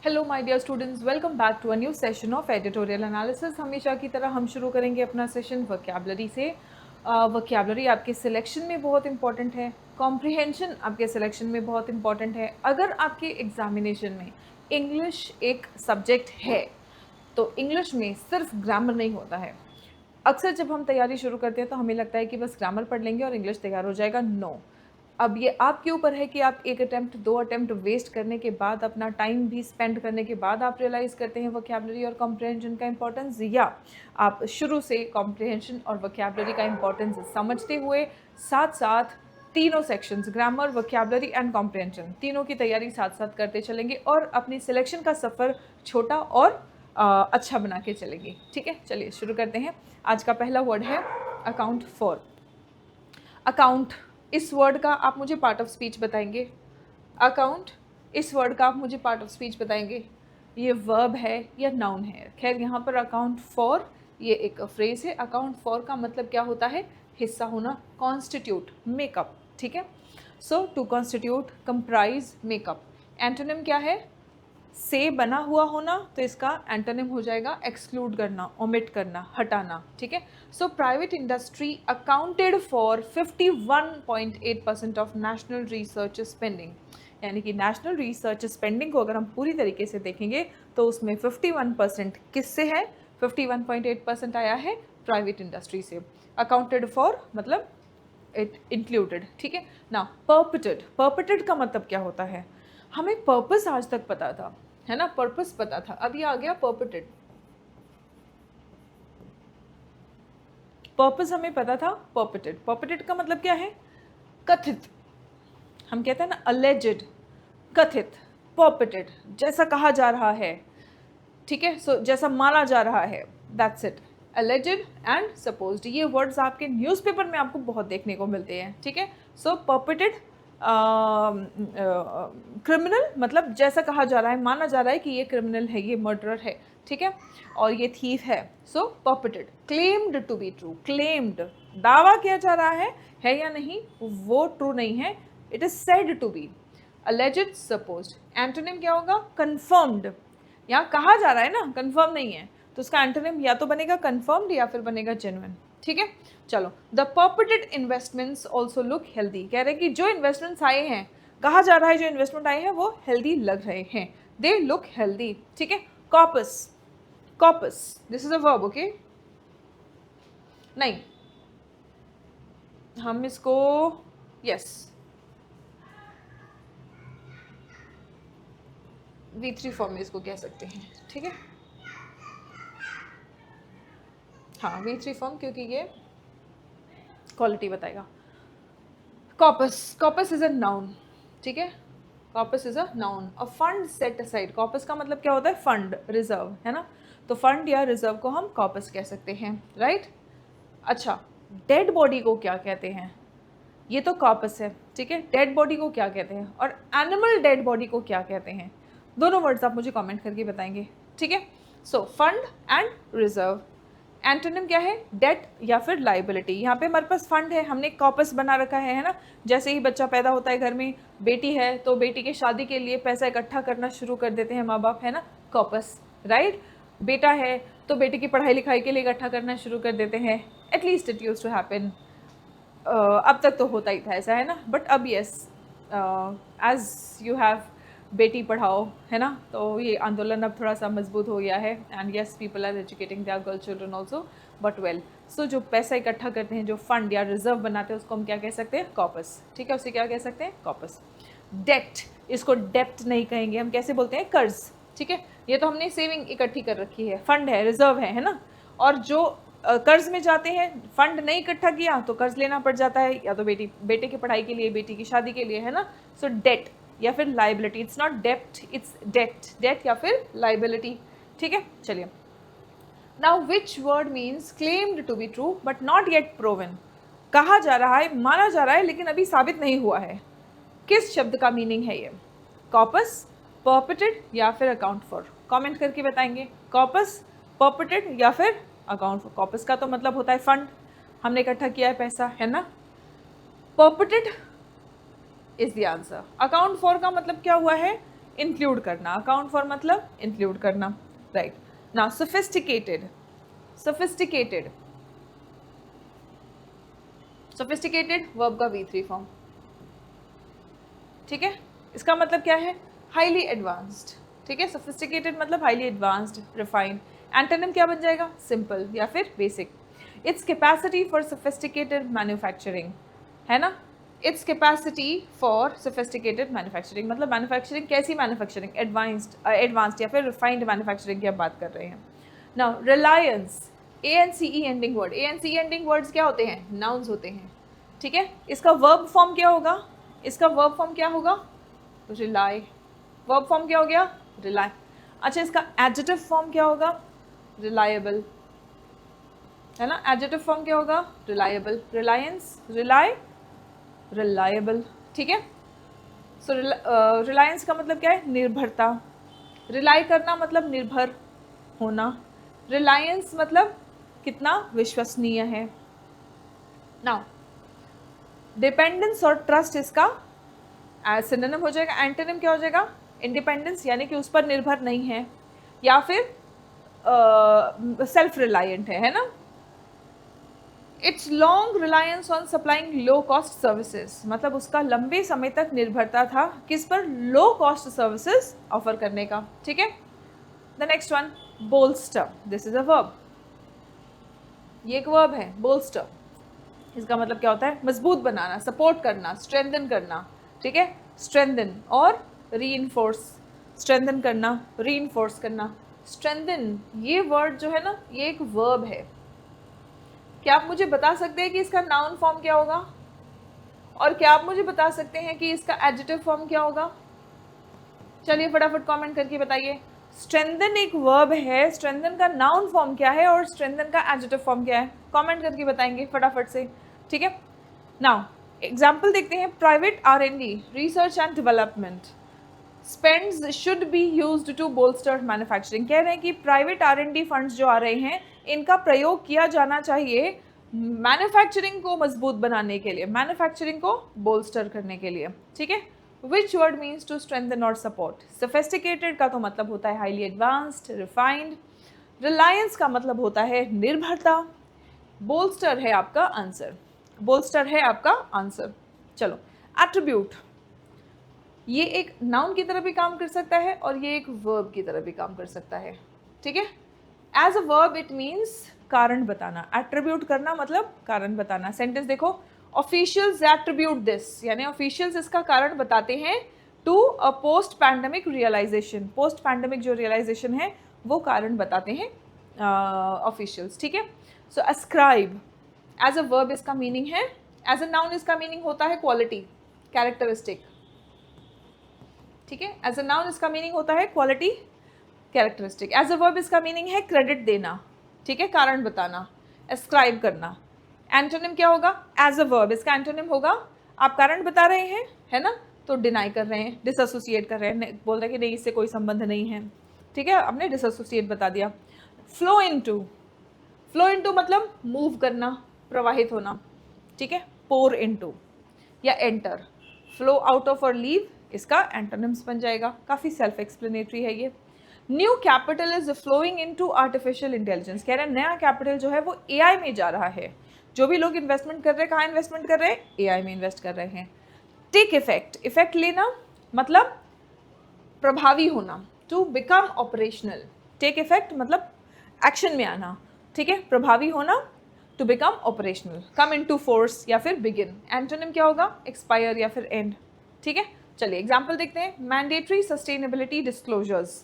Hello my dear students, welcome back to a new session of editorial analysis. हमेशा की तरह हम शुरू करेंगे अपना सेशन वोकैबुलरी से। वोकैबुलरी आपके सिलेक्शन में बहुत इंपॉर्टेंट है, कॉम्प्रिहेंशन आपके सिलेक्शन में बहुत इंपॉर्टेंट है। अगर आपके एग्जामिनेशन में इंग्लिश एक सब्जेक्ट है तो इंग्लिश में सिर्फ ग्रामर नहीं होता है। अक्सर जब हम तैयारी शुरू करते हैं तो हमें लगता है कि बस ग्रामर पढ़ लेंगे और इंग्लिश तैयार हो जाएगा। नो, अब ये आपके ऊपर है कि आप एक अटेम्प्ट, दो अटेम्प्ट वेस्ट करने के बाद, अपना टाइम भी स्पेंड करने के बाद आप रियलाइज़ करते हैं वोकैबुलरी और कॉम्प्रिहेंशन का इंपॉर्टेंस, या आप शुरू से कॉम्प्रिहेंशन और वोकैबुलरी का इंपॉर्टेंस समझते हुए साथ साथ तीनों sections, grammar, vocabulary and comprehension, तीनों की तैयारी साथ साथ करते चलेंगे और अपनी सिलेक्शन का सफ़र छोटा और अच्छा बना के चलेंगे। ठीक है, चलिए शुरू करते हैं। आज का पहला वर्ड है अकाउंट फॉर। अकाउंट, इस वर्ड का आप मुझे पार्ट ऑफ स्पीच बताएंगे। अकाउंट, इस वर्ड का आप मुझे पार्ट ऑफ स्पीच बताएंगे। ये वर्ब है या नाउन है? खैर, यहाँ पर अकाउंट फॉर ये एक फ्रेज है। अकाउंट फॉर का मतलब क्या होता है? हिस्सा होना, कॉन्स्टिट्यूट, मेकअप। ठीक है, so to constitute, comprise, makeup. Antonym क्या है? से बना हुआ होना, तो इसका एंटोनिम हो जाएगा एक्सक्लूड करना, ओमिट करना, हटाना। ठीक है, so private industry accounted for 51.8% of national research spending. यानी कि नेशनल रिसर्च स्पेंडिंग को अगर हम पूरी तरीके से देखेंगे तो उसमें 51% किससे है? 51.8% आया है प्राइवेट इंडस्ट्री से। अकाउंटेड फॉर मतलब इट इंक्लूडेड। ठीक है ना। पर्पटेड, पर्पटेड का मतलब क्या होता है? हमें पर्पस आज तक पता था, है ना, पर्पस पता था, अब ये आ गया पर्पटेड। पर्पस हमें पता था, पर्पटेड। पर्पटेड का मतलब क्या है? कथित। हम कहते हैं ना अलेजेड, कथित, पर्पटेड, जैसा कहा जा रहा है। ठीक है, सो जैसा माना जा रहा है, that's it. alleged and supposed, ये वर्ड्स आपके न्यूज़पेपर में आपको बहुत देखने को मिलते हैं। ठीक है, सो पर्पेटेड क्रिमिनल मतलब जैसा कहा जा रहा है, माना जा रहा है कि ये क्रिमिनल है, ये मर्डरर है। ठीक है, और ये थीफ है। So purported. Claimed to be true, claimed दावा किया जा रहा है या नहीं, वो ट्रू नहीं है, it is said to be. alleged, supposed, antonym क्या होगा? confirmed। यहाँ कहा जा रहा है ना, कंफर्म नहीं है, तो उसका एंटोनिम या तो बनेगा कंफर्म्ड या फिर बनेगा जेन्युइन। ठीक है, चलो। The purported investments also look healthy, कह रहे हैं कि जो इन्वेस्टमेंट्स आए हैं, कहा जा रहा है जो इन्वेस्टमेंट आए हैं वो हेल्दी लग रहे हैं, दे लुक हेल्दी। ठीक है, corpus, corpus this is a verb. Okay, नहीं, हम इसको यस V3 फॉर्म में इसको कह सकते हैं। ठीक है, हाँ V3 फॉर्म, क्योंकि ये क्वालिटी बताएगा। Corpus, corpus is a noun. ठीक है, corpus is a noun. A fund set aside, corpus का मतलब क्या होता है? फंड, रिजर्व, है ना, तो फंड या रिजर्व को हम कॉपस कह सकते हैं, राइट। अच्छा, डेड बॉडी को क्या कहते हैं? ये तो कॉपस है। ठीक है, डेड बॉडी को क्या कहते हैं और एनिमल डेड बॉडी को क्या कहते हैं? दोनों वर्ड्स आप मुझे कमेंट करके बताएंगे। ठीक है, so fund and reserve. Antonym क्या है? डेट या फिर लाइबिलिटी। यहाँ पे हमारे पास फंड है, हमने कॉपस बना रखा है ना। जैसे ही बच्चा पैदा होता है, घर में बेटी है तो बेटी के शादी के लिए पैसा इकट्ठा करना शुरू कर देते हैं माँ बाप, है ना, कॉपस, राइट। बेटा है तो बेटी की पढ़ाई लिखाई के लिए इकट्ठा करना शुरू कर देते हैं। At least it use to happen. अब तक तो होता ही था ऐसा, है ना, बट अब yes, as you have Beti Padhao, है ना, तो ये आंदोलन अब थोड़ा सा मजबूत हो गया है। And yes, people are educating their girl children also, but well. So जो पैसा इकट्ठा करते हैं, जो फंड या रिजर्व बनाते हैं, उसको हम क्या कह सकते हैं? कॉपस। ठीक है, उसे क्या कह सकते हैं? कॉपस। डेट, इसको डेप्ट नहीं कहेंगे, हम कैसे बोलते हैं? कर्ज। ठीक है, ये तो हमने सेविंग इकट्ठी कर रखी है, फंड है, रिजर्व है ना। और जो कर्ज में जाते हैं, फंड नहीं इकट्ठा किया तो कर्ज लेना पड़ जाता है, या तो बेटे की पढ़ाई के लिए, बेटी की शादी के लिए, है ना। सो डेट या फिर liability, it's not dept, it's debt, debt या फिर लाइबिलिटी। ठीक है, चलिए। Now which word means claimed to be true but not yet proven, कहा जा रहा है, माना जा रहा है, लेकिन अभी साबित नहीं हुआ है। किस शब्द का मीनिंग है ये? कॉपस, पर्पटेड या फिर अकाउंट फॉर? कमेंट करके बताएंगे। कॉपस, पर्पटेड या फिर अकाउंट फॉर। कॉपस का तो मतलब होता है फंड, हमने इकट्ठा किया है पैसा, है ना। Purported is the answer. Account for का मतलब क्या हुआ है? इंक्लूड करना, अकाउंट फॉर मतलब इंक्लूड करना, right. Now sophisticated, sophisticated, sophisticated verb का V3 फॉर्म, ठीक है। इसका मतलब क्या है? हाईली एडवांस्ड, ठीक है। सोफिस्टिकेटेड मतलब हाईली एडवांस्ड, रिफाइंड। एंटोनिम क्या बन जाएगा? सिंपल या फिर basic. Its capacity for sophisticated manufacturing, है ना। Its capacity for sophisticated manufacturing मतलब मैन्युफैक्चरिंग, कैसी मैन्युफैक्चरिंग? एडवांस्ड या फिर रिफाइंड मैन्युफैक्चरिंग की आप बात कर रहे हैं। Now Reliance, ANCE ending word, ANCE ending words क्या होते हैं? नाउन्स होते हैं, ठीक है। इसका वर्ब फॉर्म क्या होगा? इसका वर्ब फॉर्म क्या होगा? रिलाई। वर्ब फॉर्म क्या हो गया? रिलाई। अच्छा, इसका एडजेक्टिव फॉर्म क्या होगा? रिलायबल, है ना। एडजेक्टिव फॉर्म क्या होगा? रिलायबल। रिलायंस, रिलाई, रिलायबल, ठीक है। सो रिलायंस का मतलब क्या है? निर्भरता। रिलाई करना मतलब निर्भर होना। रिलायंस मतलब कितना विश्वसनीय है। नाउ डिपेंडेंस और ट्रस्ट इसका सिनोनिम हो जाएगा। एंटोनिम क्या हो जाएगा? इंडिपेंडेंस, यानी कि उस पर निर्भर नहीं है, या फिर सेल्फ रिलायंट है ना। It's long reliance on supplying low cost services मतलब उसका लंबे समय तक निर्भरता था किस पर? लो कॉस्ट सर्विसेज ऑफर करने का, ठीक है। The next one, bolster, this is a verb, ये एक वर्ब है, बोल्स्टर। इसका मतलब क्या होता है? मजबूत बनाना, सपोर्ट करना, स्ट्रेंथन करना, ठीक है। स्ट्रेंथन और रीइंफोर्स, स्ट्रेंथन करना, रीइंफोर्स करना। स्ट्रेंथन ये वर्ड जो है ना, ये एक वर्ब है। क्या आप मुझे बता सकते हैं कि इसका नाउन फॉर्म क्या होगा? और क्या आप मुझे बता सकते हैं कि इसका एडजेक्टिव फॉर्म क्या होगा? चलिए फटाफट कमेंट करके बताइए। स्ट्रेंथन एक वर्ब है, स्ट्रेंथन का नाउन फॉर्म क्या है और स्ट्रेंथन का एडजेक्टिव फॉर्म क्या है? कमेंट करके बताएंगे फटाफट से, ठीक है। नाउ एग्जाम्पल देखते हैं। Private R&D, research and development spends should be used to bolster manufacturing. कह रहे हैं कि प्राइवेट R&D फंड्स जो आ रहे हैं इनका प्रयोग किया जाना चाहिए मैन्युफैक्चरिंग को मजबूत बनाने के लिए, मैन्युफैक्चरिंग को बोल्स्टर करने के लिए, ठीक है। Which word means to strengthen और सपोर्ट? सोफिस्टिकेटेड का तो मतलब होता है हाईली एडवांस्ड, रिफाइंड। रिलायंस का मतलब होता है निर्भरता। बोल्स्टर है आपका आंसर, बोल्स्टर है आपका आंसर। चलो, एट्रीब्यूट, ये एक नाउन की तरह भी काम कर सकता है और ये एक वर्ब की तरह भी काम कर सकता है, ठीक है। As a verb it means कारण बताना, एट्रीब्यूट करना मतलब कारण बताना। सेंटेंस देखो, ऑफिशियल्स एट्रीब्यूट दिस, यानी ऑफिशियल्स इसका कारण बताते हैं to a post pandemic realization, post pandemic जो रियलाइजेशन है वो कारण बताते हैं ऑफिशियल्स, ठीक है। So ascribe as a verb इसका मीनिंग है, एज अ नाउन इसका मीनिंग होता है क्वालिटी, कैरेक्टरिस्टिक, ठीक है। एज अ नाउन इसका मीनिंग होता है quality, characteristic. As a verb इसका मीनिंग है क्रेडिट देना, ठीक है, कारण बताना, एस्क्राइब करना। एंटोनिम क्या होगा? एज अ वर्ब इसका एंटोनिम होगा, आप कारण बता रहे हैं, है ना, तो डिनाई कर रहे हैं, डिसएसोसिएट कर रहे हैं, बोल रहे हैं कि नहीं इससे कोई संबंध नहीं है, ठीक है, आपने डिसएसोसिएट बता दिया। फ्लो इनटू, फ्लो इनटू मतलब मूव करना, प्रवाहित होना, ठीक है। पोर इनटू या एंटर, फ्लो आउट ऑफ और लीव इसका एंटोनिम्स बन जाएगा। काफ़ी सेल्फ एक्सप्लेनेटरी है ये। New capital is flowing into artificial intelligence, कह रहे हैं नया कैपिटल जो है वो AI में जा रहा है। जो भी लोग इन्वेस्टमेंट कर रहे हैं, कहाँ इन्वेस्टमेंट कर रहे हैं? AI में इन्वेस्ट कर रहे हैं। टेक इफेक्ट, इफेक्ट लेना मतलब प्रभावी होना, to become operational. Take effect मतलब एक्शन में आना, ठीक है, प्रभावी होना, to become operational. Come into force या फिर बिगिन। एंटोनिम क्या होगा? एक्सपायर या फिर एंड, ठीक है। चलिए एग्जाम्पल देखते हैं। मैंडेटरी सस्टेनेबिलिटी डिस्क्लोजर्स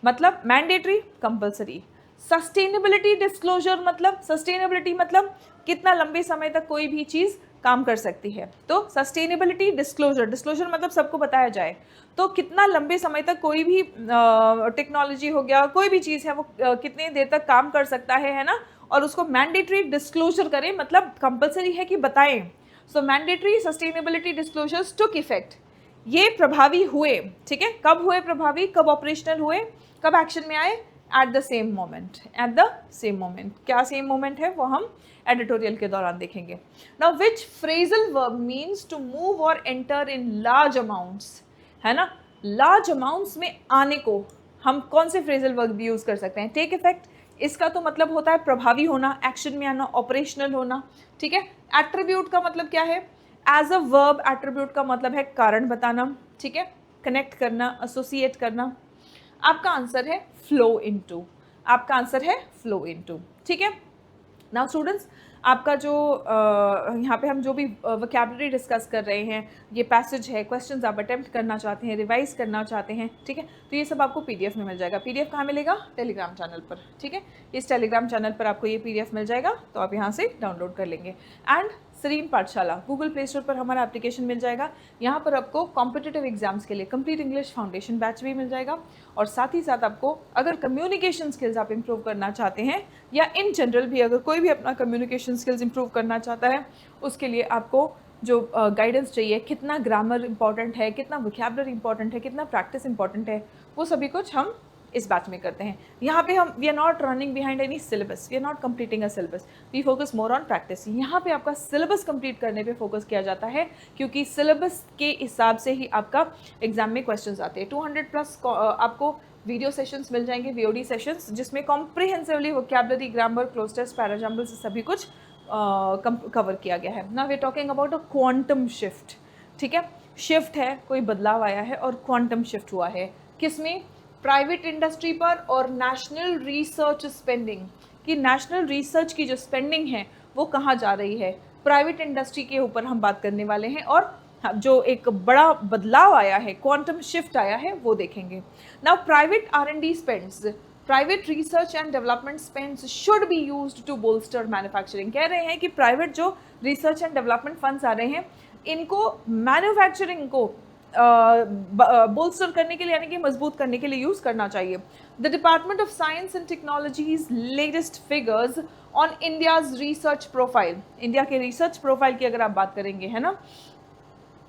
मतलब मैंडेटरी, कंपल्सरी। सस्टेनेबिलिटी डिस्क्लोजर मतलब, सस्टेनेबिलिटी मतलब कितना लंबे समय तक कोई भी चीज़ काम कर सकती है, तो सस्टेनेबिलिटी डिस्क्लोजर, डिस्क्लोजर मतलब सबको बताया जाए, तो कितना लंबे समय तक कोई भी टेक्नोलॉजी हो गया, कोई भी चीज़ है वो कितनी देर तक काम कर सकता है ना, और उसको मैंडेटरी डिस्क्लोजर करें मतलब कंपलसरी है कि बताएं। सो मैंडेटरी सस्टेनेबिलिटी डिस्क्लोजर्स टुक इफेक्ट, ये प्रभावी हुए, ठीक है। कब हुए प्रभावी, कब ऑपरेशनल हुए, कब एक्शन में आए? At the same moment, at the same moment. क्या सेम मोमेंट है वो हम एडिटोरियल के दौरान देखेंगे। Now which phrasal verb means to move और एंटर इन लार्ज अमाउंट्स, है ना। लार्ज अमाउंट्स में आने को हम कौन से फ्रेजल वर्ब भी यूज़ कर सकते हैं? टेक इफेक्ट, इसका तो मतलब होता है प्रभावी होना, एक्शन में आना, ऑपरेशनल होना, ठीक है। एट्रीब्यूट का मतलब क्या है? एज अ वर्ब एट्रीब्यूट का मतलब है कारण बताना, ठीक है, कनेक्ट करना, एसोसिएट करना। आपका आंसर है फ्लो इनटू, आपका आंसर है फ्लो इनटू, ठीक है। नाउ स्टूडेंट्स, आपका जो यहाँ पे हम जो भी वोकैबुलरी डिस्कस कर रहे हैं, ये पैसेज है, क्वेश्चंस आप अटेम्प्ट करना चाहते हैं, रिवाइज करना चाहते हैं, ठीक है, तो ये सब आपको पीडीएफ में मिल जाएगा। पीडीएफ कहाँ मिलेगा? टेलीग्राम चैनल पर, ठीक है। इस टेलीग्राम चैनल पर आपको ये पीडीएफ मिल जाएगा, तो आप यहाँ से डाउनलोड कर लेंगे। एंड सरीन पाठशाला गूगल प्ले स्टोर पर हमारा एप्लीकेशन मिल जाएगा। यहाँ पर आपको कॉम्पिटिटिव एग्जाम्स के लिए कंप्लीट इंग्लिश फाउंडेशन बैच भी मिल जाएगा, और साथ ही साथ आपको अगर कम्युनिकेशन स्किल्स आप इंप्रूव करना चाहते हैं, या इन जनरल भी अगर कोई भी अपना कम्युनिकेशन स्किल्स इंप्रूव करना चाहता है, उसके लिए आपको जो गाइडेंस चाहिए, कितना ग्रामर इंपॉर्टेंट है, कितना वोकैबुलरी इंपॉर्टेंट है, कितना प्रैक्टिस इंपॉर्टेंट है, वो सभी कुछ हम इस बैच में करते हैं। यहाँ पे हम we are not running behind any syllabus, we are not completing a syllabus, we focus more on practice. यहाँ पे आपका सिलेबस कंप्लीट करने पे फोकस किया जाता है, क्योंकि सिलेबस के हिसाब से ही आपका एग्जाम में क्वेश्चंस आते हैं। 200+ आपको वीडियो सेशंस मिल जाएंगे, वीओडी सेशंस, जिसमें comprehensively vocabulary, grammar, cloze test, parajumbles सभी कुछ कवर किया गया है। Now we are talking about a quantum shift, ठीक है। शिफ्ट है, कोई बदलाव आया है, और क्वांटम शिफ्ट हुआ है किसमें? प्राइवेट इंडस्ट्री पर और नेशनल रिसर्च स्पेंडिंग, कि नेशनल रिसर्च की जो स्पेंडिंग है वो कहाँ जा रही है, प्राइवेट इंडस्ट्री के ऊपर हम बात करने वाले हैं। और जो एक बड़ा बदलाव आया है, क्वांटम शिफ्ट आया है, वो देखेंगे। Now private R&D spends, private research and development spends should be used to bolster manufacturing. कह रहे हैं कि प्राइवेट जो रिसर्च एंड डेवलपमेंट फंड्स आ रहे हैं, इनको मैन्युफैक्चरिंग को बोल्स्टर करने के लिए, यानी कि मजबूत करने के लिए यूज करना चाहिए। The department of science and technologies latest figures on India's research profile, India के रिसर्च प्रोफाइल की अगर आप बात करेंगे, है ना,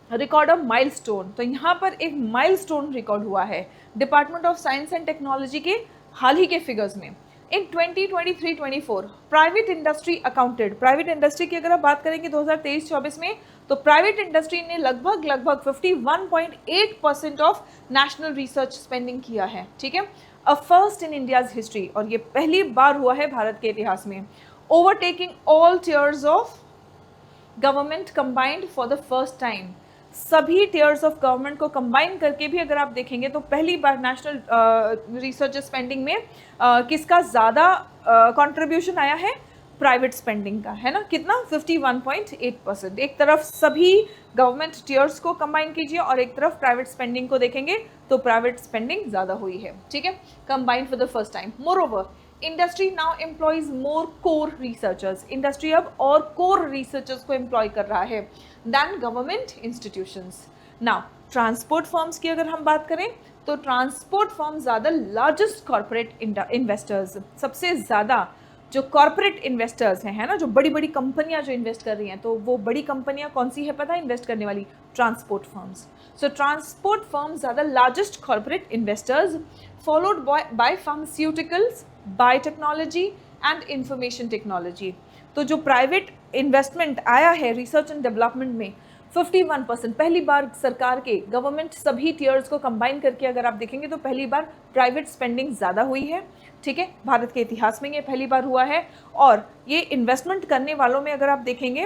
रिकॉर्ड ऑफ माइलस्टोन, तो यहाँ पर एक माइलस्टोन रिकॉर्ड हुआ है department of science and technology के हाल ही के फिगर्स में। इन 2023-24 private industry accounted, private industry की अगर आप बात करेंगे 2023-24 में, तो प्राइवेट इंडस्ट्री ने लगभग 51.8% ऑफ नेशनल रिसर्च स्पेंडिंग किया है, ठीक है, a first in India's history, और ये पहली बार हुआ है भारत के इतिहास में। Overtaking all tiers of government combined for the first time, सभी टियर्स ऑफ गवर्नमेंट को कंबाइन करके भी अगर आप देखेंगे तो पहली बार नेशनल रिसर्च स्पेंडिंग में किसका ज़्यादा कंट्रीब्यूशन आया है? प्राइवेट स्पेंडिंग का, है ना, कितना? 51.8%। एक तरफ सभी गवर्नमेंट टियर्स को कंबाइन कीजिए और एक तरफ प्राइवेट स्पेंडिंग को देखेंगे तो प्राइवेट स्पेंडिंग ज़्यादा हुई है, ठीक है, combined for the first time. Moreover industry now employs more core researchers, industry अब और कोर रिसर्चर्स को एम्प्लॉय कर रहा है than government institutions. Now transport firms की अगर हम बात करें तो ट्रांसपोर्ट फर्म्स ज़्यादा लार्जेस्ट कॉर्पोरेट इन्वेस्टर्स, सबसे ज़्यादा जो कॉर्पोरेट इन्वेस्टर्स हैं, है ना, जो बड़ी बड़ी कंपनियां जो इन्वेस्ट कर रही हैं, तो वो बड़ी कंपनियां कौन सी है पता है इन्वेस्ट करने वाली? Transport firms. So transport firms are the largest corporate investors, followed by pharmaceuticals, biotechnology and information technology. तो जो प्राइवेट इन्वेस्टमेंट आया है रिसर्च एंड डेवलपमेंट में 51%, पहली बार सरकार के गवर्नमेंट सभी टियर्स को कंबाइन करके अगर आप देखेंगे तो पहली बार प्राइवेट स्पेंडिंग ज़्यादा हुई है, ठीक है, भारत के इतिहास में ये पहली बार हुआ है। और ये इन्वेस्टमेंट करने वालों में अगर आप देखेंगे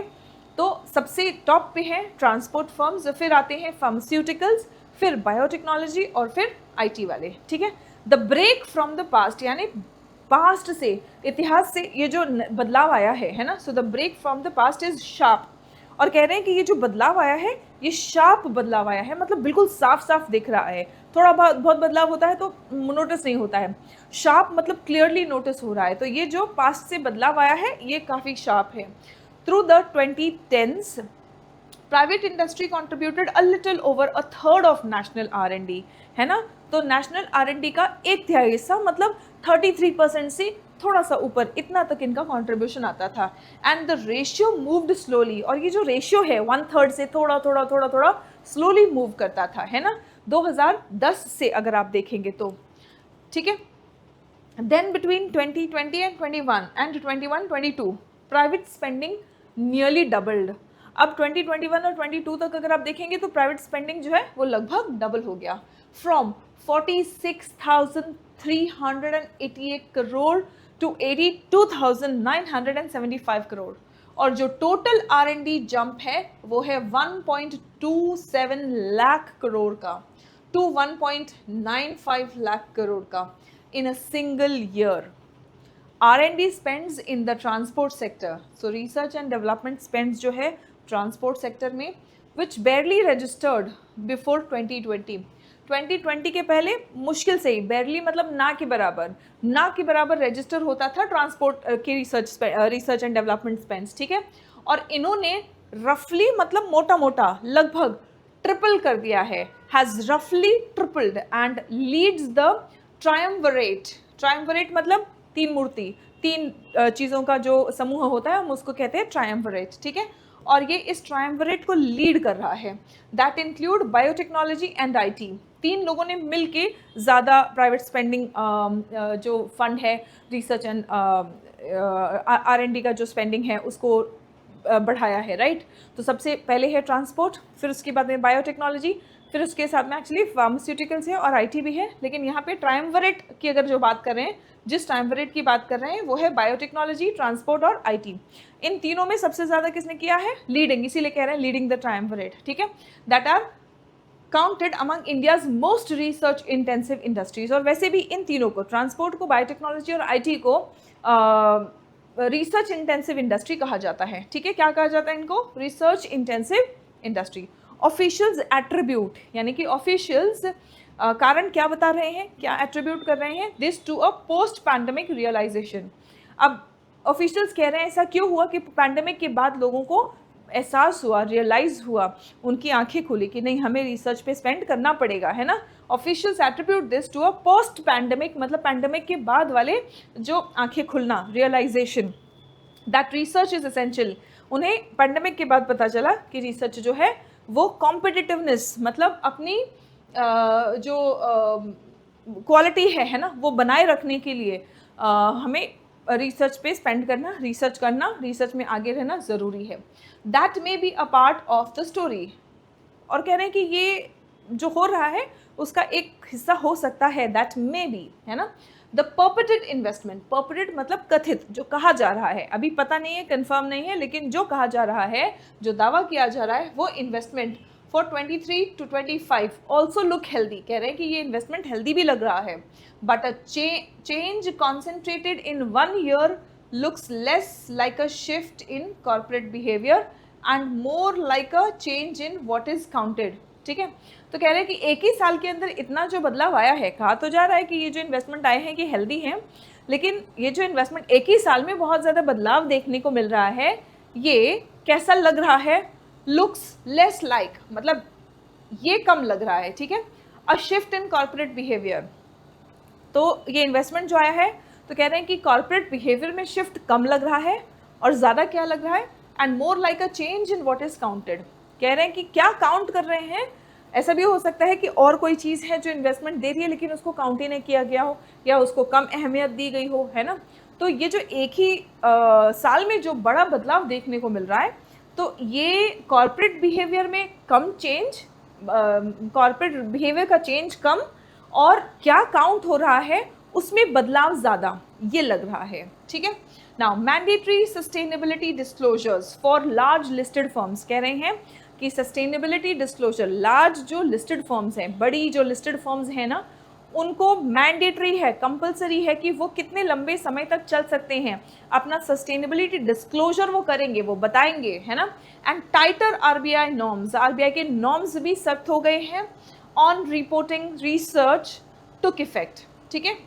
तो सबसे टॉप पे है ट्रांसपोर्ट फर्म्स, फिर आते हैं फार्मास्यूटिकल्स, फिर बायोटेक्नोलॉजी और फिर IT वाले, ठीक है। The break from the past, यानी पास्ट से, इतिहास से ये जो बदलाव आया है ना, so the break from the past is sharp. और कह रहे हैं कि ये जो बदलाव आया है ये शार्प बदलाव आया है, मतलब बिल्कुल साफ साफ दिख रहा है। थोड़ा बहुत बदलाव होता है तो नोटिस नहीं होता है, शार्प मतलब क्लियरली नोटिस हो रहा है। तो ये जो पास्ट से बदलाव आया है ये काफ़ी शार्प है। Through the 2010s private industry contributed a little over a third of national R&D, है ना, तो नेशनल R&D का 1/3 हिस्सा, मतलब 33% से थोड़ा सा ऊपर, इतना तक इनका कंट्रीब्यूशन आता था। And the ratio moved slowly, और ये जो रेशियो है 1/3 से थोड़ा थोड़ा थोड़ा थोड़ा स्लोली मूव करता था, है ना, 2010 से अगर आप देखेंगे तो, ठीक है। Then between 2020 and 21 and 21-22 private spending nearly doubled. अब 2021 और 22 तक अगर आप देखेंगे तो प्राइवेट स्पेंडिंग जो है वो लगभग डबल हो गया। from 46,388 crore to 82,975 करोड़, और जो टोटल R&D जंप है वो है 1.27 लाख करोड़ का टू 1.95 लाख करोड़ का in a single year. R&D spends in the transport sector, so research and development spends जो है transport sector में, which barely registered before 2020. 2020 के पहले मुश्किल से ही, barely मतलब ना के बराबर रजिस्टर होता था ट्रांसपोर्ट की रिसर्च एंड डेवलपमेंट स्पेंड्स, ठीक है। और इन्होंने रफली मतलब मोटा मोटा लगभग ट्रिपल कर दिया है, हैज रफली ट्रिपल्ड एंड लीड्स द ट्रायम्विरेट मतलब तीन मूर्ति, तीन चीज़ों का जो समूह होता है हम उसको कहते हैं ट्रायम्विरेट, ठीक है। और ये इस ट्रायम्विरेट को लीड कर रहा है, that include biotechnology and IT. तीन लोगों ने मिलके ज़्यादा प्राइवेट स्पेंडिंग जो फंड है रिसर्च एंड R&D का जो स्पेंडिंग है उसको बढ़ाया है, राइट। तो सबसे पहले है ट्रांसपोर्ट, फिर उसके बाद में बायोटेक्नोलॉजी, फिर उसके साथ में एक्चुअली फार्मास्यूटिकल्स है और आईटी भी है, लेकिन यहाँ पे ट्रायम्विरेट की अगर जो बात कर रहे हैं, जिस ट्रायम्विरेट की बात कर रहे हैं वो है बायोटेक्नोलॉजी, ट्रांसपोर्ट और आईटी। इन तीनों में सबसे ज़्यादा किसने किया है? लीडिंग, इसीलिए कह रहे हैं लीडिंग द ट्रायम्विरेट, ठीक है। That are counted among India's most research intensive industries. और वैसे भी इन तीनों को, ट्रांसपोर्ट को, बायोटेक्नोलॉजी और आईटी को रिसर्च इंटेंसिव इंडस्ट्री कहा जाता है, ठीक है। क्या कहा जाता है इनको? Research intensive industry. Officials attribute, यानी कि ऑफिशियल्स कारण क्या बता रहे हैं, क्या एट्रीब्यूट कर रहे हैं? This to a post pandemic realisation. अब ऑफिशियल्स कह रहे हैं ऐसा क्यों हुआ कि पैंडेमिक के बाद लोगों को एहसास हुआ, रियलाइज हुआ, उनकी आंखें खुली कि नहीं हमें रिसर्च पे स्पेंड करना पड़ेगा, है ना। Officials attribute this to a post pandemic, मतलब पैंडेमिक के बाद वाले जो आंखें खुलना, realisation that research is essential. उन्हें पैंडेमिक के बाद पता चला कि रिसर्च जो है वो कॉम्पिटिटिवनेस, मतलब अपनी जो क्वालिटी है ना, वो बनाए रखने के लिए हमें रिसर्च पे स्पेंड करना, रिसर्च में आगे रहना ज़रूरी है। That may be a part of the story. और कह रहे हैं कि ये जो हो रहा है उसका एक हिस्सा हो सकता है, दैट मे बी, है ना। द पर्पटेड इन्वेस्टमेंट, पर्पटेड मतलब कथित, जो कहा जा रहा है, अभी पता नहीं है, कंफर्म नहीं है, लेकिन जो कहा जा रहा है, जो दावा किया जा रहा है, वो investment for 23 to 25 also look healthy. कह रहे हैं कि ये इन्वेस्टमेंट हेल्दी भी लग रहा है, but a change concentrated in 1 year looks less like a shift in corporate behavior and more like a change in what is counted, ठीक है। तो कह रहे हैं कि एक ही साल के अंदर इतना जो बदलाव आया है, कहा तो जा रहा है कि ये जो इन्वेस्टमेंट आए हैं कि हेल्दी हैं, लेकिन ये जो इन्वेस्टमेंट एक ही साल में बहुत ज़्यादा बदलाव देखने को मिल रहा है, ये कैसा लग रहा है? लुक्स लेस लाइक, मतलब ये कम लग रहा है, ठीक है। अ शिफ्ट इन कॉर्पोरेट बिहेवियर, तो ये इन्वेस्टमेंट जो आया है तो कह रहे हैं कि कॉर्पोरेट बिहेवियर में शिफ्ट कम लग रहा है, और ज़्यादा क्या लग रहा है? And more like a change in what is counted. कह रहे हैं कि क्या काउंट कर रहे हैं? ऐसा भी हो सकता है कि और कोई चीज़ है जो इन्वेस्टमेंट दे रही है लेकिन उसको काउंट ही नहीं किया गया हो, या उसको कम अहमियत दी गई हो, है ना। तो ये जो एक ही साल में जो बड़ा बदलाव देखने को मिल रहा है, तो ये कॉर्पोरेट बिहेवियर में कम चेंज, कॉर्पोरेट बिहेवियर का चेंज कम, और क्या काउंट हो रहा है उसमें बदलाव ज़्यादा, ये लग रहा है, ठीक है। Now mandatory sustainability disclosures for large listed firms. कह रहे हैं कि सस्टेनेबिलिटी डिस्क्लोजर, लार्ज जो लिस्टेड फर्म्स हैं, बड़ी जो लिस्टेड फर्म्स हैं ना, उनको मैंडेटरी है, कंपलसरी है कि वो कितने लंबे समय तक चल सकते हैं, अपना सस्टेनेबिलिटी डिस्क्लोजर वो करेंगे, वो बताएंगे, है ना। एंड टाइटर आरबीआई नॉर्म्स, आरबीआई के नॉर्म्स भी सख्त हो गए हैं on reporting research took effect, ठीक है।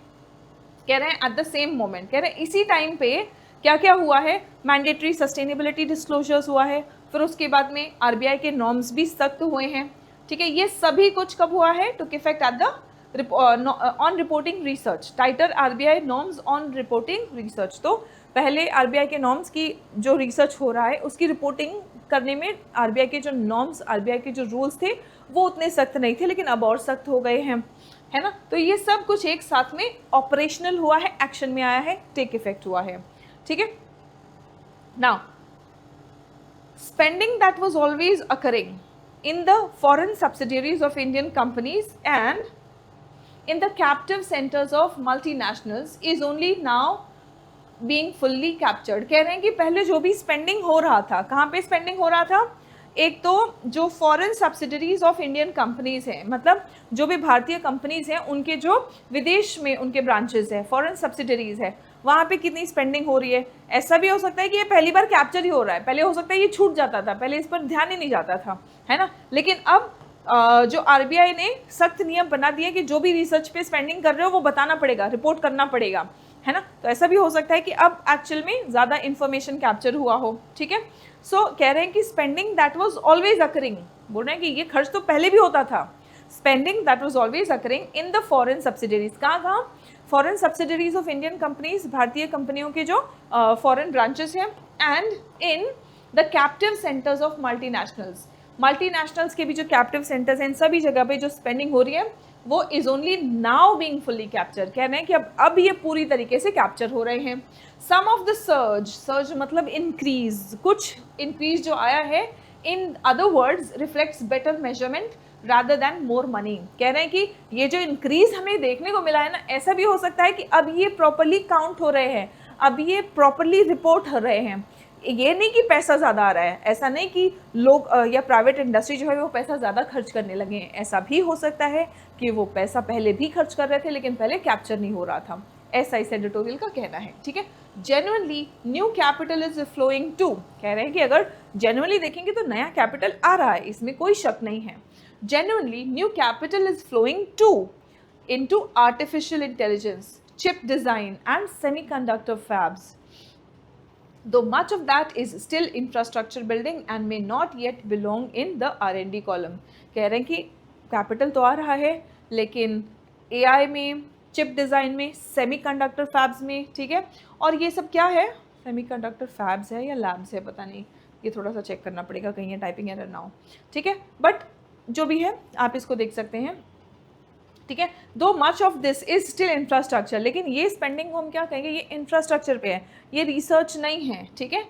कह रहे हैं एट द सेम मोमेंट, कह रहे हैं इसी टाइम पे क्या क्या हुआ है? मैंडेटरी सस्टेनेबिलिटी डिस्क्लोजर्स हुआ है, फिर उसके बाद में आरबीआई के नॉर्म्स भी सख्त हुए हैं, ठीक है। ये सभी कुछ कब हुआ है? Took effect at the on reporting research, tighter RBI norms on reporting research. तो पहले आरबीआई के नॉर्म्स की जो रिसर्च हो रहा है उसकी रिपोर्टिंग करने में आरबीआई के जो नॉर्म्स, आरबीआई के जो रूल्स थे वो उतने सख्त नहीं थे, लेकिन अब और सख्त हो गए हैं, है ना। तो ये सब कुछ एक साथ में ऑपरेशनल हुआ है, एक्शन में आया है, टेक इफेक्ट हुआ है, ठीक है। Now spending that was always occurring in the foreign subsidiaries of Indian companies and in the captive centers of multinationals is only now being fully captured। कह रहे हैं कि पहले जो भी स्पेंडिंग हो रहा था, कहाँ पे स्पेंडिंग हो रहा था? एक तो जो foreign subsidiaries of Indian companies हैं, मतलब जो भी भारतीय कंपनीज हैं उनके जो विदेश में उनके ब्रांचेस हैं, फॉरेन सब्सिडरीज है, वहाँ पे कितनी स्पेंडिंग हो रही है। ऐसा भी हो सकता है कि ये पहली बार कैप्चर ही हो रहा है, पहले हो सकता है ये छूट जाता था, पहले इस पर ध्यान ही नहीं जाता था, है ना। लेकिन अब जो आरबीआई ने सख्त नियम बना दिए कि जो भी रिसर्च पे स्पेंडिंग कर रहे हो वो बताना पड़ेगा, रिपोर्ट करना पड़ेगा, है ना। तो ऐसा भी हो सकता है कि अब एक्चुअल में ज़्यादा इंफॉर्मेशन कैप्चर हुआ हो, ठीक है। सो कह रहे हैं कि spending that was always occurring, बोल रहे हैं कि ये खर्च तो पहले भी होता था, spending that was always occurring in the foreign subsidiaries. कहाँ? Foreign subsidiaries of Indian companies, भारतीय कंपनियों के जो फॉरेन ब्रांचेस हैं, and in the captive centres of multinationals, multinationals के भी जो कैप्टिव सेंटर्स हैं, इन सभी जगह पे जो स्पेंडिंग हो रही है वो is only now being fully capture. कह रहे हैं कि अब ये पूरी तरीके से कैप्चर हो रहे हैं। सम ऑफ द सर्ज, सर्ज मतलब इंक्रीज, कुछ इंक्रीज जो आया है, in other words reflects better measurement rather than more money. कह रहे हैं कि ये जो इंक्रीज हमें देखने को मिला है ना, ऐसा भी हो सकता है कि अब ये प्रॉपरली काउंट हो रहे हैं, अब ये प्रॉपरली रिपोर्ट हो रहे हैं। ये नहीं कि पैसा ज़्यादा आ रहा है, ऐसा नहीं कि लोग या प्राइवेट इंडस्ट्री जो है वो पैसा ज़्यादा खर्च करने लगे हैं। ऐसा भी हो सकता है कि वो पैसा पहले भी खर्च कर रहे थे लेकिन पहले कैप्चर नहीं हो रहा था, ऐसा इस एडिटोरियल का कहना है, ठीक है। Genuinely new capital is flowing to, कह रहे हैं कि अगर जेन्युइनली देखेंगे तो नया कैपिटल आ रहा है, इसमें कोई शक नहीं है। Genuinely new capital is flowing to into artificial intelligence, chip design and semiconductor fabs, though much of that is still infrastructure building and may not yet belong in the R&D column। कह रहे हैं कि capital तो आ रहा है लेकिन AI में, chip design में, सेमीकंडक्टर फैब्स में, ठीक है। और ये सब क्या है? सेमीकंडक्टर फैब्स है या लैब्स है, पता नहीं, ये थोड़ा सा चेक करना पड़ेगा कहीं ये टाइपिंग एरर ना हो, ठीक है। बट जो भी है आप इसको देख सकते हैं, ठीक है। दो much of this is still infrastructure, लेकिन ये स्पेंडिंग को हम क्या कहेंगे, ये इंफ्रास्ट्रक्चर पे है, ये रिसर्च नहीं है, ठीक है।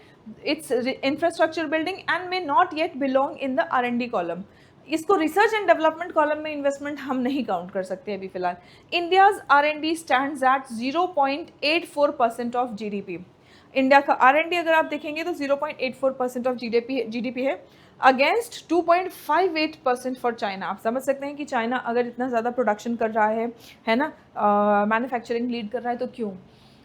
It's infrastructure building and may not yet belong in the R&D column. इसको रिसर्च एंड डेवलपमेंट कॉलम में इन्वेस्टमेंट हम नहीं काउंट कर सकते अभी फिलहाल। India's R&D stands eight 0.84% of GDP। India का R&D अगर आप देखेंगे तो 0.84% ऑफ GDP है, अगेंस्ट 2.58% फॉर चाइना। आप समझ सकते हैं कि चाइना अगर इतना ज़्यादा प्रोडक्शन कर रहा है ना, मैन्युफैक्चरिंग लीड कर रहा है, तो क्यों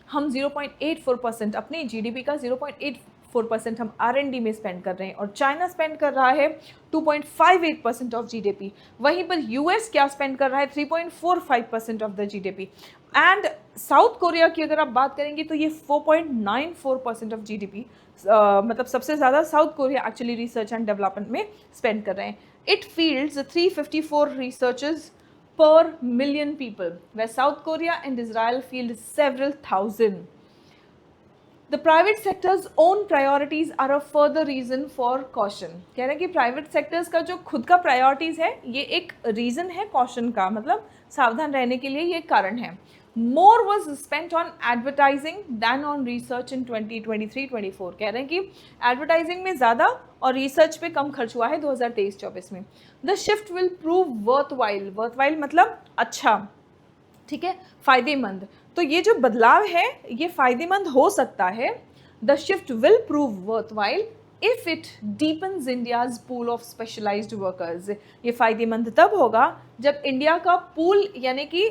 हम 0.84% अपनी GDP का 0.84% हम R&D में स्पेंड कर रहे हैं, और चाइना स्पेंड कर रहा है 2.58% ऑफ GDP। वहीं पर US क्या स्पेंड कर रहा है? 3.45% of the GDP। And south Korea की अगर आप बात करेंगे तो ये 4.94% ऑफ GDP, मतलब सबसे ज़्यादा south Korea actually research and development में स्पेंड कर रहे हैं। इट फील्ड्स 354 रिसर्चर्स पर million people, where South Korea and Israel field several thousand। The private sector's own priorities are a further reason for caution। कह रहे हैं कि private sectors का जो खुद का प्रायोरिटीज है ये एक रीजन है कॉशन का, मतलब सावधान रहने के लिए ये कारण है। More was spent on advertising than on research in 2023-24। कह रहे हैं कि एडवर्टाइजिंग में ज़्यादा और रिसर्च पे कम खर्च हुआ है 2023-24 में। The shift will prove worthwhile, worthwhile मतलब अच्छा, ठीक है, फायदेमंद। तो ये जो बदलाव है ये फायदेमंद हो सकता है। The shift will prove worthwhile if it deepens India's pool of specialised workers. ये फायदेमंद तब होगा जब इंडिया का पूल यानी कि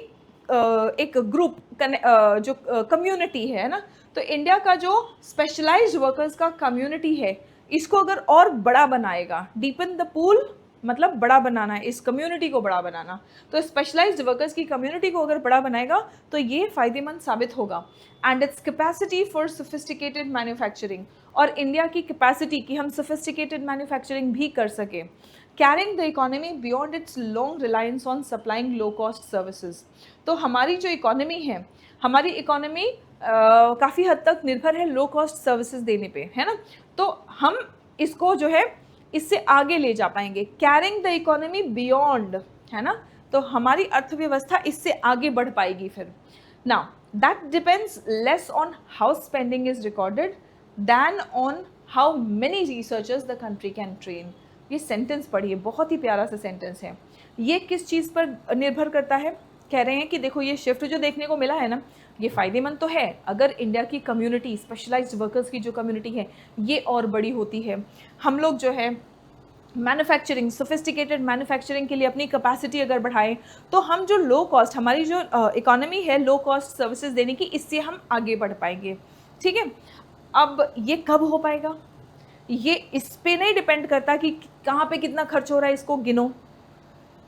एक ग्रुप जो कम्युनिटी है ना, तो इंडिया का जो स्पेशलाइज्ड वर्कर्स का कम्युनिटी है इसको अगर और बड़ा बनाएगा। डीपन द पूल मतलब बड़ा बनाना है, इस कम्युनिटी को बड़ा बनाना, तो स्पेशलाइज्ड वर्कर्स की कम्युनिटी को अगर बड़ा बनाएगा तो ये फायदेमंद साबित होगा। And its capacity for sophisticated manufacturing, और इंडिया की कैपेसिटी कि हम सोफिस्टिकेटेड मैन्युफैक्चरिंग भी कर सके। Carrying the economy beyond it's long reliance on supplying low cost services. तो हमारी जो इकोनॉमी है, हमारी इकोनॉमी काफ़ी हद तक निर्भर है लो कॉस्ट सर्विसेज देने पे, है ना। तो हम इसको जो है इससे आगे ले जा पाएंगे। कैरिंग द इकोनॉमी बियॉन्ड, है ना, तो हमारी अर्थव्यवस्था इससे आगे बढ़ पाएगी फिर। Now that depends less on how spending is recorded than on how many researchers the country can train. ये सेंटेंस पढ़िए, बहुत ही प्यारा सा सेंटेंस है। ये किस चीज़ पर निर्भर करता है? कह रहे हैं कि देखो ये शिफ्ट जो देखने को मिला है ना, ये फ़ायदेमंद तो है अगर इंडिया की कम्युनिटी, स्पेशलाइज्ड वर्कर्स की जो कम्युनिटी है ये और बड़ी होती है, हम लोग जो है मैन्युफैक्चरिंग, सोफिस्टिकेटेड मैन्युफैक्चरिंग के लिए अपनी कैपेसिटी अगर बढ़ाएं, तो हम जो लो कॉस्ट, हमारी जो इकोनॉमी है लो कॉस्ट सर्विसेज देने की, इससे हम आगे बढ़ पाएंगे। ठीक है, अब ये कब हो पाएगा, ये इस पे नहीं डिपेंड करता कि कहाँ पे कितना खर्च हो रहा है, इसको गिनो,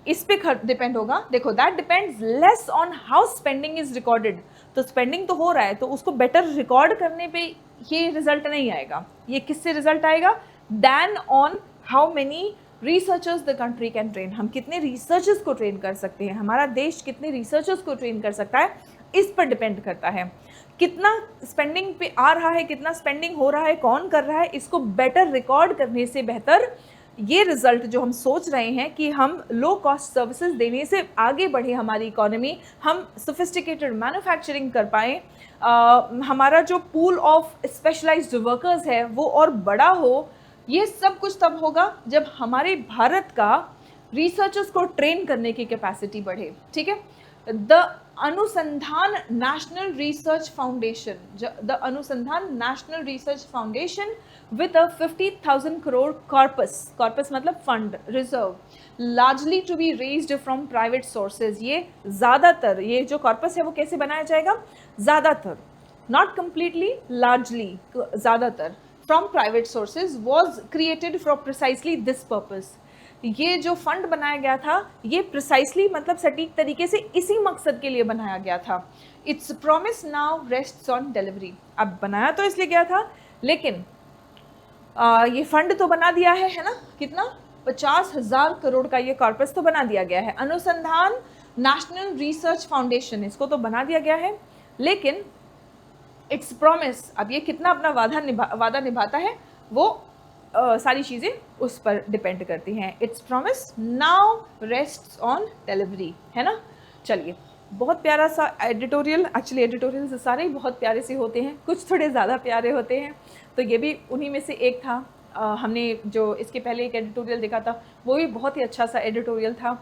इस पे डिपेंड होगा। देखो that depends less on how spending is recorded. तो स्पेंडिंग तो हो रहा है, तो उसको बेटर रिकॉर्ड करने पे ये रिजल्ट नहीं आएगा। ये किससे रिजल्ट आएगा, then on how many researchers the country can train. हम कितने रिसर्चर्स को ट्रेन कर सकते हैं, हमारा देश कितने रिसर्चर्स को ट्रेन कर सकता है, इस पर डिपेंड करता है। कितना स्पेंडिंग पे आ रहा है, कितना स्पेंडिंग हो रहा है, कौन कर रहा है, इसको बेटर रिकॉर्ड करने से बेहतर ये रिजल्ट जो हम सोच रहे हैं कि हम लो कॉस्ट सर्विसेज देने से आगे बढ़े हमारी इकोनॉमी, हम सोफिस्टिकेटेड मैन्युफैक्चरिंग कर पाएँ, हमारा जो पूल ऑफ स्पेशलाइज्ड वर्कर्स है वो और बड़ा हो, ये सब कुछ तब होगा जब हमारे भारत का रिसर्चर्स को ट्रेन करने की कैपेसिटी बढ़े। ठीक है, द अनुसंधान नेशनल रिसर्च फाउंडेशन, द अनुसंधान national research foundation with a 50,000 crore corpus मतलब fund reserve, largely to be raised from private sources। ये ज़्यादातर, ये जो कॉर्पस है वो कैसे बनाया जाएगा, ज़्यादातर, not completely, largely, ज़्यादातर from private sources was created for precisely this purpose। ये जो फंड बनाया गया था ये प्रिसाइसली मतलब सटीक तरीके से इसी मकसद के लिए बनाया गया था। Its promise now rests on delivery. अब बनाया तो इसलिए गया था, लेकिन ये फंड तो बना दिया है ना, कितना, 50,000 करोड़ का ये कॉर्पस तो बना दिया गया है। अनुसंधान नेशनल रिसर्च फाउंडेशन, इसको तो बना दिया गया है, लेकिन इट्स प्रॉमिस, अब ये कितना अपना वादा निभाता है वो सारी चीज़ें उस पर डिपेंड करती हैं। Its promise now rests on delivery, है ना। चलिए, बहुत प्यारा सा एडिटोरियल, एक्चुअली एडिटोरियल सारे ही बहुत प्यारे से होते हैं, कुछ थोड़े ज़्यादा प्यारे होते हैं, तो ये भी उन्हीं में से एक था। हमने जो इसके पहले एक एडिटोरियल देखा था वो भी बहुत ही अच्छा सा एडिटोरियल था,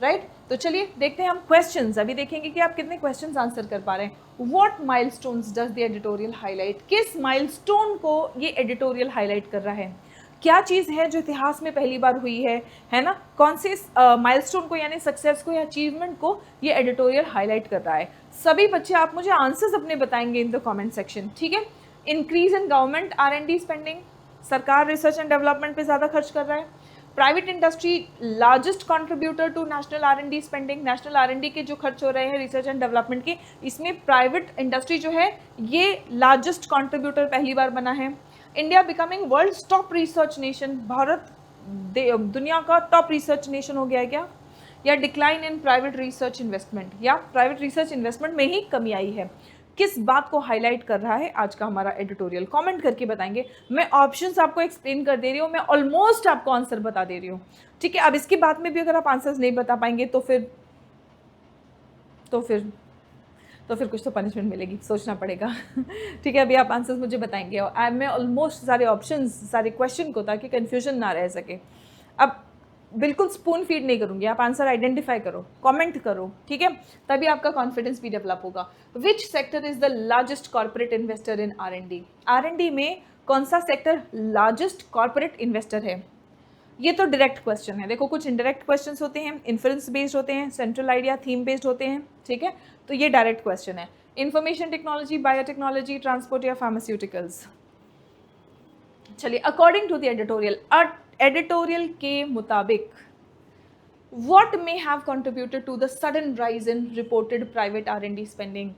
राइट। तो चलिए देखते हैं हम क्वेश्चंस, अभी देखेंगे कि आप कितने क्वेश्चंस आंसर कर पा रहे हैं। What milestones does the editorial highlight, किस माइलस्टोन को ये एडिटोरियल हाईलाइट कर रहा है, क्या चीज़ है जो इतिहास में पहली बार हुई है ना, कौन से माइलस्टोन को यानी सक्सेस को या अचीवमेंट को ये एडिटोरियल हाईलाइट कर रहा है। सभी बच्चे आप मुझे आंसर्स अपने बताएंगे इन द कमेंट सेक्शन, ठीक है। Increase in government R&D spending, सरकार रिसर्च एंड डेवलपमेंट पे ज़्यादा खर्च कर रहा है। Private industry largest contributor to national R&D spending, national R&D के जो खर्च हो रहे हैं रिसर्च एंड डेवलपमेंट के, इसमें प्राइवेट इंडस्ट्री जो है ये लार्जेस्ट कंट्रीब्यूटर पहली बार बना है। India becoming world's top research nation, Bharat दुनिया का टॉप रिसर्च नेशन हो गया है क्या, या decline in private research investment, या प्राइवेट रिसर्च इन्वेस्टमेंट में ही कमी आई है। किस बात को हाईलाइट कर रहा है आज का हमारा एडिटोरियल, कमेंट करके बताएंगे। मैं ऑप्शंस आपको एक्सप्लेन कर दे रही हूँ, मैं ऑलमोस्ट आपको आंसर बता दे रही हूँ, ठीक है। अब इसके बाद में भी अगर आप आंसर्स नहीं बता पाएंगे तो फिर कुछ तो पनिशमेंट मिलेगी, सोचना पड़ेगा ठीक है। अभी आप आंसर्स मुझे बताएंगे और मैं ऑलमोस्ट सारे ऑप्शंस, सारे क्वेश्चन को, ताकि कन्फ्यूजन ना रह सके। अब बिल्कुल स्पून फीड नहीं करूँगी, आप आंसर आइडेंटिफाई करो, कमेंट करो, ठीक है, तभी आपका कॉन्फिडेंस भी डेवलप होगा। Which sector is the largest corporate investor in R&D, R&D में कौन सा सेक्टर लार्जेस्ट कॉर्पोरेट इन्वेस्टर है। ये तो डायरेक्ट क्वेश्चन है, देखो कुछ इनडायरेक्ट क्वेश्चंस होते हैं, इन्फ्रेंस बेस्ड होते हैं, सेंट्रल आइडिया थीम बेस्ड होते हैं, ठीक है। तो ये डायरेक्ट क्वेश्चन है। इंफॉर्मेशन टेक्नोलॉजी, बायोटेक्नोलॉजी, ट्रांसपोर्ट या फार्मास्यूटिकल्स। चलिए, अकॉर्डिंग टू द एडिटोरियल के मुताबिक what may have contributed to the sudden rise in reported private R&D spending,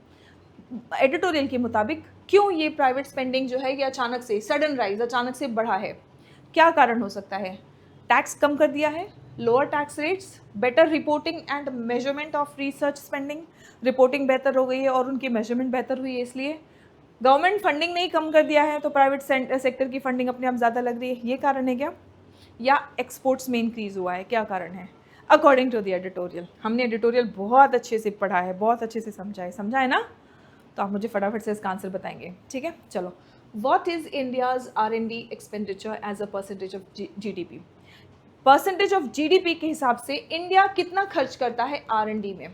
editorial के मुताबिक क्यों ये प्राइवेट स्पेंडिंग जो है ये अचानक से सडन राइज, अचानक से बढ़ा है, क्या कारण हो सकता है। टैक्स कम कर दिया है, lower tax rates, better reporting and measurement of research spending, reporting बेहतर हो गई है और उनकी मेजरमेंट बेहतर हुई है, इसलिए गवर्नमेंट फंडिंग नहीं कम कर दिया है तो प्राइवेट सेक्टर की फंडिंग अपने आप ज़्यादा लग रही है, ये कारण है क्या, या एक्सपोर्ट्स में इंक्रीज़ हुआ है, क्या कारण है। अकॉर्डिंग टू द एडिटोरियल, हमने एडिटोरियल बहुत अच्छे से पढ़ा है, बहुत अच्छे से समझा है ना, तो आप मुझे फटाफट से इसका आंसर बताएंगे, ठीक है। चलो, what is India's R&D expenditure as a percentage of GDP, percentage of GDP के हिसाब से इंडिया कितना खर्च करता है R&D में।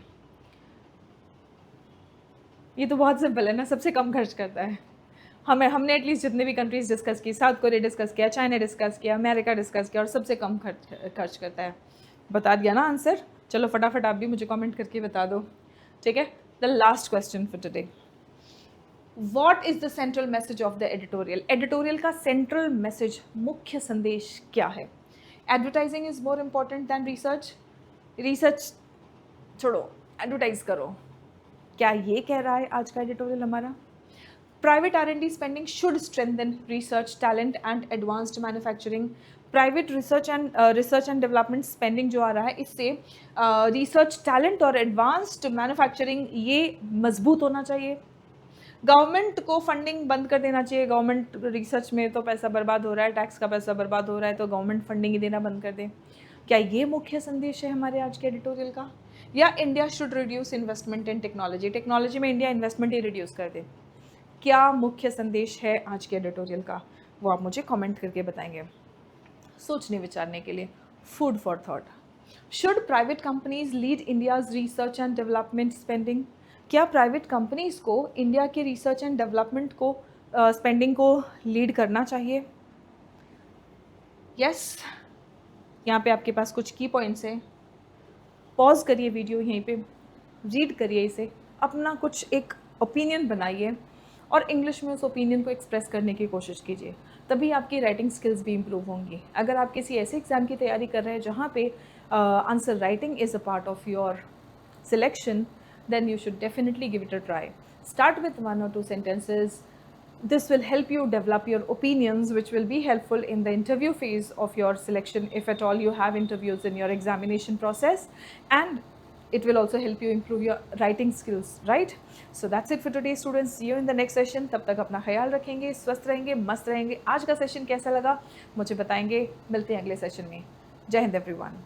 ये तो बहुत सिंपल है ना, सबसे कम खर्च करता है। हमने एटलीस्ट जितने भी कंट्रीज़ डिस्कस की, साउथ कोरिया डिस्कस किया, चाइना डिस्कस किया, अमेरिका डिस्कस किया, और सबसे कम खर्च करता है। बता दिया ना आंसर? चलो फटाफट आप भी मुझे कमेंट करके बता दो, ठीक है? The last question for today, what is the central message of the editorial? Editorial का सेंट्रल मैसेज, मुख्य संदेश क्या है? Advertising is more important than research, research छोड़ो, एडवर्टाइज करो, क्या ये कह रहा है आज का एडिटोरियल हमारा? Private R&D spending should strengthen research talent and advanced manufacturing. Private research and development spending जो आ रहा है, इससे रिसर्च टैलेंट और एडवांस्ड मैन्युफैक्चरिंग ये मजबूत होना चाहिए। गवर्नमेंट को फंडिंग बंद कर देना चाहिए, गवर्नमेंट रिसर्च में तो पैसा बर्बाद हो रहा है, टैक्स का पैसा बर्बाद हो रहा है, तो गवर्नमेंट फंडिंग ही देना बंद कर दे। क्या ये मुख्य संदेश है हमारे आज के एडिटोरियल का? या India should reduce investment in technology, technology में इंडिया इन्वेस्टमेंट ही रिड्यूस कर दे? क्या मुख्य संदेश है आज के एडिटोरियल का, वो आप मुझे कमेंट करके बताएंगे। सोचने विचारने के लिए, food for thought. Should private companies lead India's research and development spending? क्या प्राइवेट कंपनीज को इंडिया के रिसर्च एंड डेवलपमेंट को स्पेंडिंग को लीड करना चाहिए? यस, यहाँ पे आपके पास कुछ की पॉइंट्स हैं। पॉज करिए वीडियो, यहीं पे रीड करिए इसे, अपना कुछ एक ओपिनियन बनाइए और इंग्लिश में उस ओपिनियन को एक्सप्रेस करने की कोशिश कीजिए, तभी आपकी राइटिंग स्किल्स भी इम्प्रूव होंगी। अगर आप किसी ऐसे एग्ज़ाम की तैयारी कर रहे हैं जहाँ पे answer writing is a part of your selection, then you should definitely give it a try. Start with 1 or 2 sentences. This will help you develop your opinions, which will be helpful in the interview phase of your selection, if at all you have interviews in your examination process, and it will also help you improve your writing skills, right? So that's it for today, students. See you in the next session. तब तक अपना ख्याल रखेंगे, स्वस्थ रहेंगे, मस्त रहेंगे। आज का सेशन कैसा लगा मुझे बताएंगे। मिलते हैं अगले सेशन में। जय हिंद एवरीवन।